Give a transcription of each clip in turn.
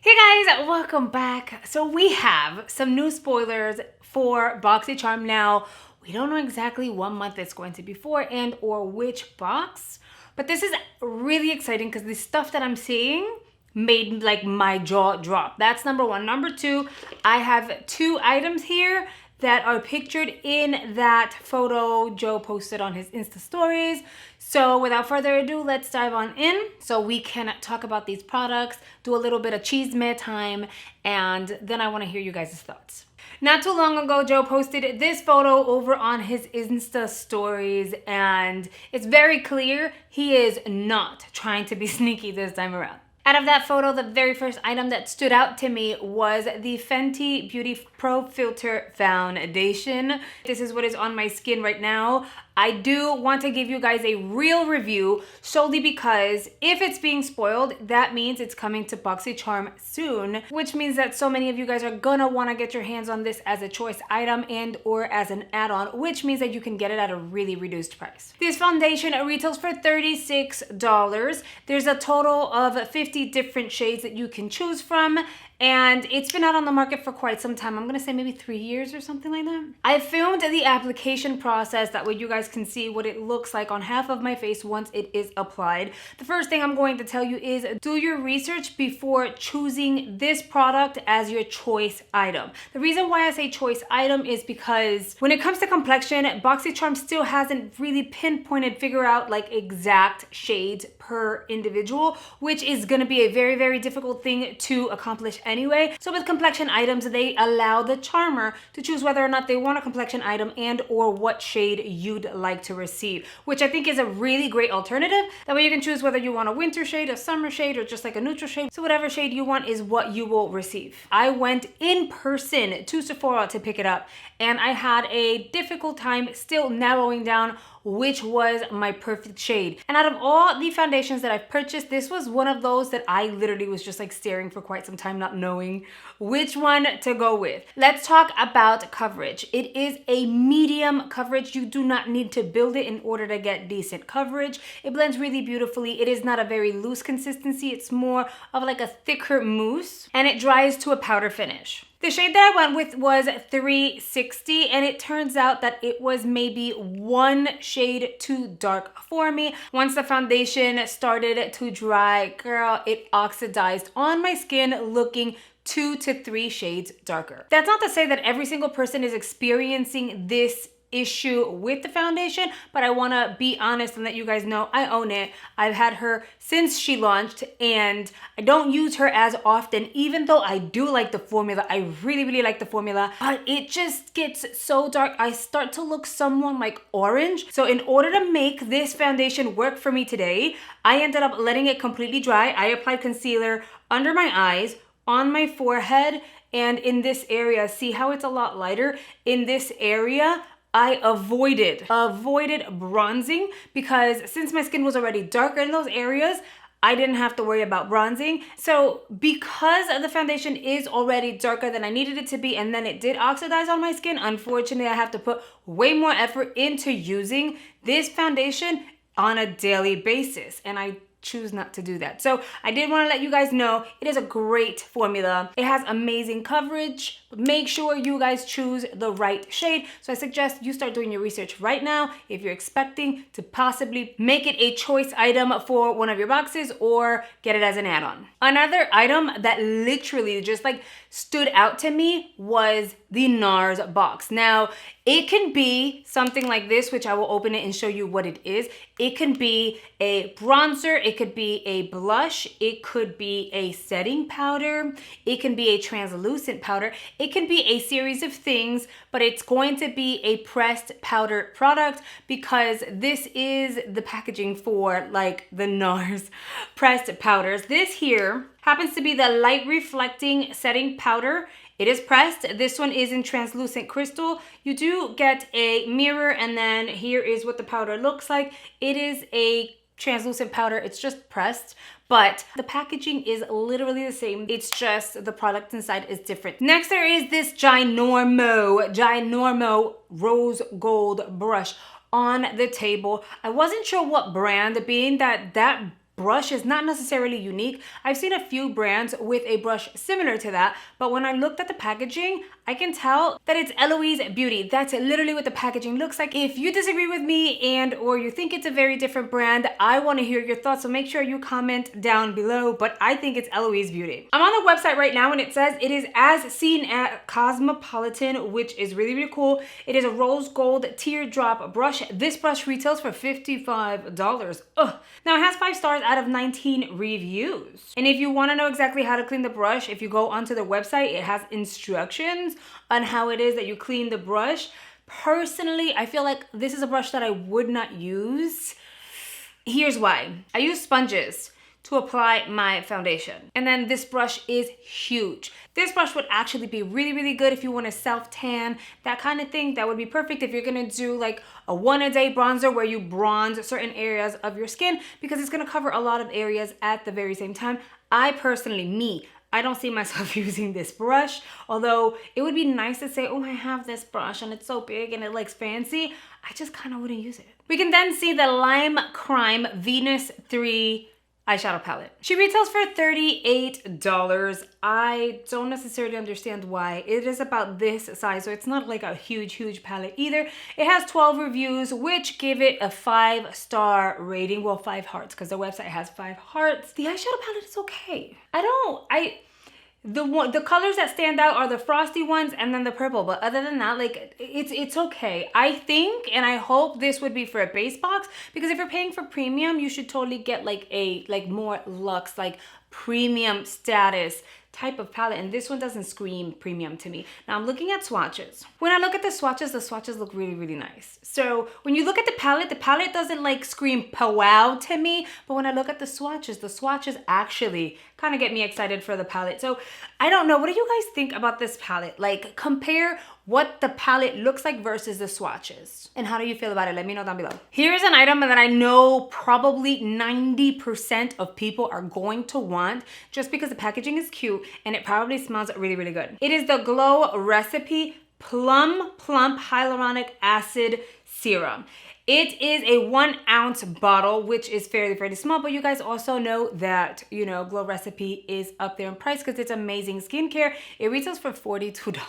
Hey guys, welcome back. So we have some new spoilers for Boxycharm now. We don't know exactly what month it's going to be for and or which box, but this is really exciting because the stuff that I'm seeing made like my jaw drop. That's number one. Number two, I have two items here that are pictured in that photo Joe posted on his Insta stories. So without further ado, let's dive on in so we can talk about these products, do a little bit of chisme time, and then I want to hear you guys' thoughts. Not too long ago, Joe posted this photo over on his Insta stories, and it's very clear he is not trying to be sneaky this time around. Out of that photo, the very first item that stood out to me was the Fenty Beauty Pro Filter Foundation. This is what is on my skin right now. I do want to give you guys a real review solely because if it's being spoiled, that means it's coming to Boxycharm soon, which means that so many of you guys are gonna want to get your hands on this as a choice item and or as an add-on, which means that you can get it at a really reduced price. This foundation retails for $36. There's a total of 50 different shades that you can choose from, and it's been out on the market for quite some time. I'm gonna say maybe 3 years or something like that. I filmed the application process, that way you guys can see what it looks like on half of my face once it is applied. The first thing I'm going to tell you is do your research before choosing this product as your choice item. The reason why I say choice item is because when it comes to complexion, Boxycharm still hasn't really figure out like exact shades per individual, which is gonna be a very difficult thing to accomplish anyway. So with complexion items, they allow the charmer to choose whether or not they want a complexion item and or what shade you'd like to receive, which I think is a really great alternative. That way you can choose whether you want a winter shade, a summer shade, or just like a neutral shade. So whatever shade you want is what you will receive. I went in person to Sephora to pick it up, and I had a difficult time still narrowing down which was my perfect shade. And out of all the foundations that I've purchased, this was one of those that I literally was just like staring for quite some time, not knowing which one to go with. Let's talk about coverage. It is a medium coverage. You do not need to build it in order to get decent coverage. It blends really beautifully. It is not a very loose consistency. It's more of like a thicker mousse, and it dries to a powder finish. The shade that I went with was 360, and it turns out that it was maybe one shade too dark for me. Once the foundation started to dry, girl, it oxidized on my skin, looking 2 to 3 shades darker. That's not to say that every single person is experiencing this issue with the foundation, but I want to be honest and let you guys know I own it. I've had her since she launched, and I don't use her as often, even though I do like the formula. I really like the formula, but it just gets so dark. I start to look somewhat like orange. So in order to make this foundation work for me today, I ended up letting it completely dry. I applied concealer under my eyes, on my forehead, and in this area. See how it's a lot lighter? In this area, I avoided bronzing because since my skin was already darker in those areas, I didn't have to worry about bronzing. So because the foundation is already darker than I needed it to be, and then it did oxidize on my skin, unfortunately, I have to put way more effort into using this foundation on a daily basis, and I choose not to do that. So I did want to let you guys know it is a great formula. It has amazing coverage, but make sure you guys choose the right shade. So I suggest you start doing your research right now if you're expecting to possibly make it a choice item for one of your boxes or get it as an add-on. Another item that literally just like stood out to me was the NARS Box. Now, it can be something like this, which I will open it and show you what it is. It can be a bronzer, it could be a blush, it could be a setting powder, it can be a translucent powder, it can be a series of things, but it's going to be a pressed powder product because this is the packaging for like the NARS pressed powders. This here happens to be the light reflecting setting powder. It is pressed. This one is in translucent crystal. You do get a mirror, and then here is what the powder looks like. It is a translucent powder. It's just pressed, but the packaging is literally the same. It's just the product inside is different. Next, there is this ginormo rose gold brush on the table. I wasn't sure what brand, being that brush is not necessarily unique. I've seen a few brands with a brush similar to that, but when I looked at the packaging, I can tell that it's Eloise Beauty. That's literally what the packaging looks like. If you disagree with me and or you think it's a very different brand, I want to hear your thoughts, so make sure you comment down below, but I think it's Eloise Beauty. I'm on the website right now and it says it is as seen at Cosmopolitan, which is really, really cool. It is a rose gold teardrop brush. This brush retails for $55. Ugh. Now it has 5 stars out of 19 reviews. And if you want to know exactly how to clean the brush, if you go onto the website, it has instructions on how it is that you clean the brush. Personally, I feel like this is a brush that I would not use. Here's why. I use sponges to apply my foundation. And then this brush is huge. This brush would actually be really, really good if you want to self-tan, that kind of thing. That would be perfect if you're gonna do like a 1-a-day bronzer where you bronze certain areas of your skin, because it's gonna cover a lot of areas at the very same time. I personally, I don't see myself using this brush, although it would be nice to say, oh, I have this brush and it's so big and it looks fancy. I just kind of wouldn't use it. We can then see the Lime Crime Venus 3 eyeshadow palette. She retails for $38. I don't necessarily understand why. It is about this size, so it's not like a huge palette either. It has 12 reviews, which give it a 5-star rating. Well, 5 hearts, because the website has 5 hearts. The eyeshadow palette is okay. The colors that stand out are the frosty ones and then the purple, but other than that, like it's okay. I think and I hope this would be for a base box, because if you're paying for premium, you should totally get like a more luxe, like premium status type of palette, and this one doesn't scream premium to me. Now I'm looking at swatches. When I look at the swatches look really, really nice. So when you look at the palette doesn't like scream wow to me, but when I look at the swatches actually kind of get me excited for the palette. So I don't know, what do you guys think about this palette? Like, compare what the palette looks like versus the swatches. And how do you feel about it? Let me know down below. Here's an item that I know probably 90% of people are going to want, just because the packaging is cute and it probably smells really, really good. It is the Glow Recipe Plum Hyaluronic Acid Serum. It is a 1-ounce bottle, which is fairly small, but you guys also know that, you know, Glow Recipe is up there in price because it's amazing skincare. It retails for $42.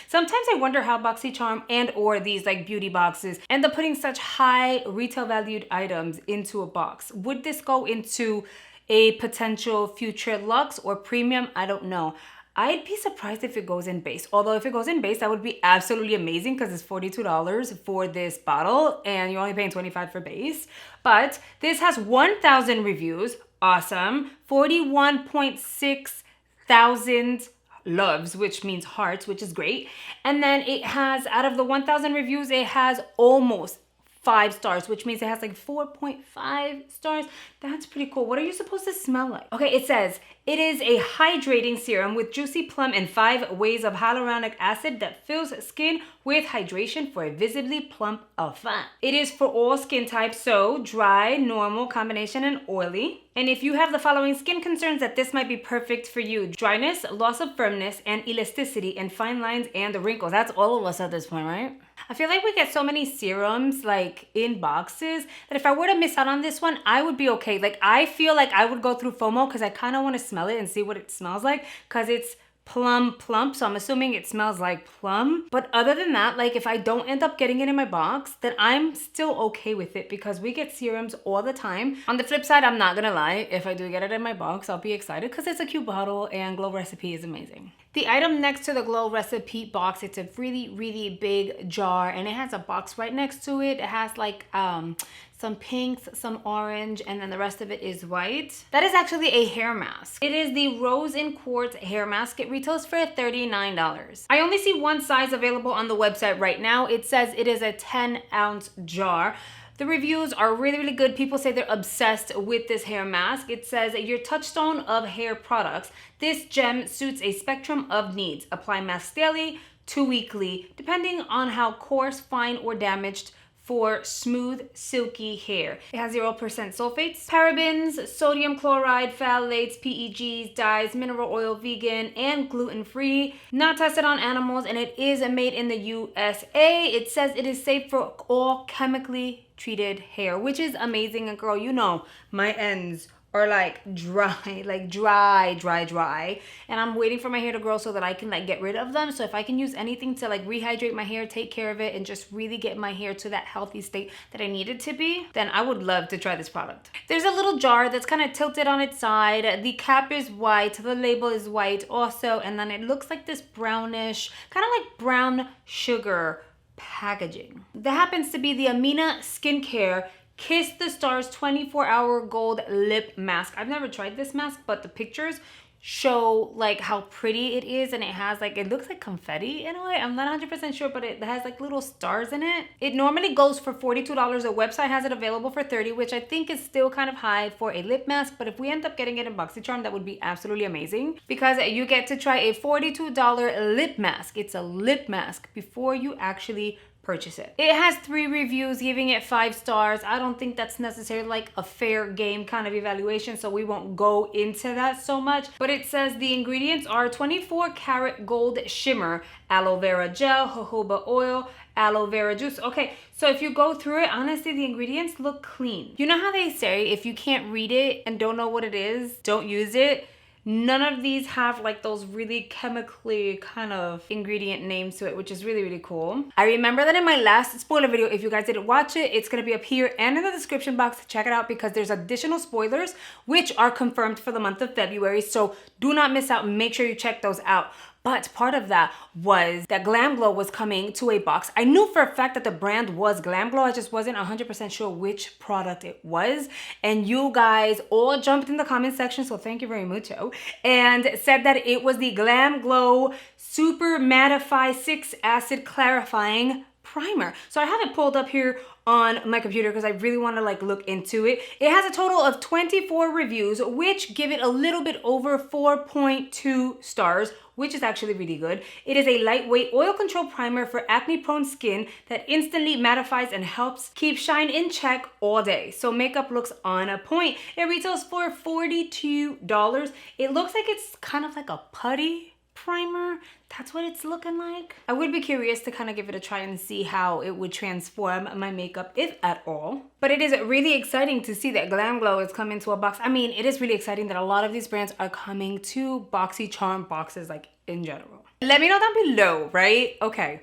Sometimes I wonder how Boxycharm and or these like beauty boxes end up putting such high retail valued items into a box. Would this go into a potential future luxe or premium? I don't know. I'd be surprised if it goes in base. Although if it goes in base, that would be absolutely amazing because it's $42 for this bottle and you're only paying $25 for base. But this has 1,000 reviews. Awesome. 41.6 thousand loves, which means hearts, which is great. And then it has, out of the 1,000 reviews, it has almost 5 stars, which means it has like 4.5 stars. That's pretty cool. What are you supposed to smell like? Okay, it says, it is a hydrating serum with juicy plum and 5 waves of hyaluronic acid that fills skin with hydration for a visibly plump effect. It is for all skin types, so dry, normal, combination, and oily. And if you have the following skin concerns, that this might be perfect for you: dryness, loss of firmness, and elasticity, and fine lines and wrinkles. That's all of us at this point, right? I feel like we get so many serums like in boxes that if I were to miss out on this one, I would be okay. Like, I feel like I would go through FOMO because I kind of want to smell it and see what it smells like, because it's plum plump, so I'm assuming it smells like plum. But other than that, like, if I don't end up getting it in my box, then I'm still okay with it, because we get serums all the time. On the flip side, I'm not gonna lie, if I do get it in my box, I'll be excited because it's a cute bottle and Glow Recipe is amazing. The item next to the Glow Recipe box, it's a really big jar, and it has a box right next to it. It has like some pinks, some orange, and then the rest of it is white. That is actually a hair mask. It is the Rose in Quartz hair mask. It retails for $39. I only see one size available on the website right now. It says it is a 10-ounce jar. The reviews are really good. People say they're obsessed with this hair mask. It says, your touchstone of hair products. This gem suits a spectrum of needs. Apply mask daily to weekly, depending on how coarse, fine, or damaged, for smooth, silky hair. It has 0% sulfates, parabens, sodium chloride, phthalates, PEGs, dyes, mineral oil, vegan, and gluten-free. Not tested on animals, and it is made in the USA. It says it is safe for all chemically treated hair, which is amazing. And girl, you know my ends are like dry, like dry. And I'm waiting for my hair to grow so that I can like get rid of them. So if I can use anything to like rehydrate my hair, take care of it, and just really get my hair to that healthy state that I need it to be, then I would love to try this product. There's a little jar that's kind of tilted on its side. The cap is white, the label is white also, and then it looks like this brownish, kind of like brown sugar packaging. That happens to be the Amina Skincare Kiss the Stars 24-hour gold lip mask. I've never tried this mask, but the pictures show like how pretty it is, and it has like, it looks like confetti in a way. I'm not 100% sure, but it has like little stars in it. It normally goes for $42. The website has it available for $30, which I think is still kind of high for a lip mask, but if we end up getting it in Boxycharm, that would be absolutely amazing because you get to try a $42 lip mask. It's a lip mask before you actually purchase it. It has 3 reviews giving it 5 stars. I don't think that's necessarily like a fair game kind of evaluation, so we won't go into that so much. But it says the ingredients are 24 karat gold shimmer, aloe vera gel, jojoba oil, aloe vera juice. Okay, so if you go through it, honestly, the ingredients look clean. You know how they say if you can't read it and don't know what it is, don't use it? None of these have like those really chemically kind of ingredient names to it, which is really, really cool. I remember that in my last spoiler video, if you guys didn't watch it, it's gonna be up here and in the description box. Check it out because there's additional spoilers which are confirmed for the month of February. So do not miss out. Make sure you check those out. But part of that was that Glam Glow was coming to a box. I knew for a fact that the brand was Glam Glow. I just wasn't 100% sure which product it was. And you guys all jumped in the comment section, so thank you very much, and said that it was the Glam Glow Super Mattify 6 Acid Clarifying Primer. So I have it pulled up here on my computer because I really want to like look into it. It has a total of 24 reviews, which give it a little bit over 4.2 stars, which is actually really good. It is a lightweight oil control primer for acne prone skin that instantly mattifies and helps keep shine in check all day. So makeup looks on a point. It retails for $42. It looks like it's kind of like a putty primer. That's what it's looking like. I would be curious to kind of give it a try and see how it would transform my makeup, if at all. But it is really exciting to see that Glam Glow is coming to a box. I mean, it is really exciting that a lot of these brands are coming to Boxycharm boxes, like in general. Let me know down below, right? Okay.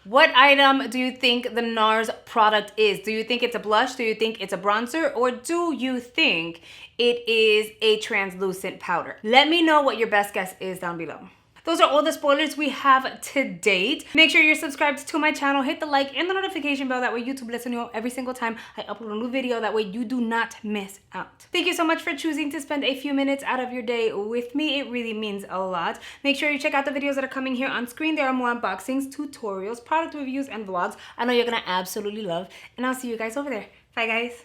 What item do you think the NARS product is? Do you think it's a blush? Do you think it's a bronzer? Or do you think it is a translucent powder? Let me know what your best guess is down below. Those are all the spoilers we have to date. Make sure you're subscribed to my channel. Hit the like and the notification bell. That way YouTube lets you know every single time I upload a new video. That way you do not miss out. Thank you so much for choosing to spend a few minutes out of your day with me. It really means a lot. Make sure you check out the videos that are coming here on screen. There are more unboxings, tutorials, product reviews, and vlogs I know you're gonna absolutely love. And I'll see you guys over there. Bye, guys.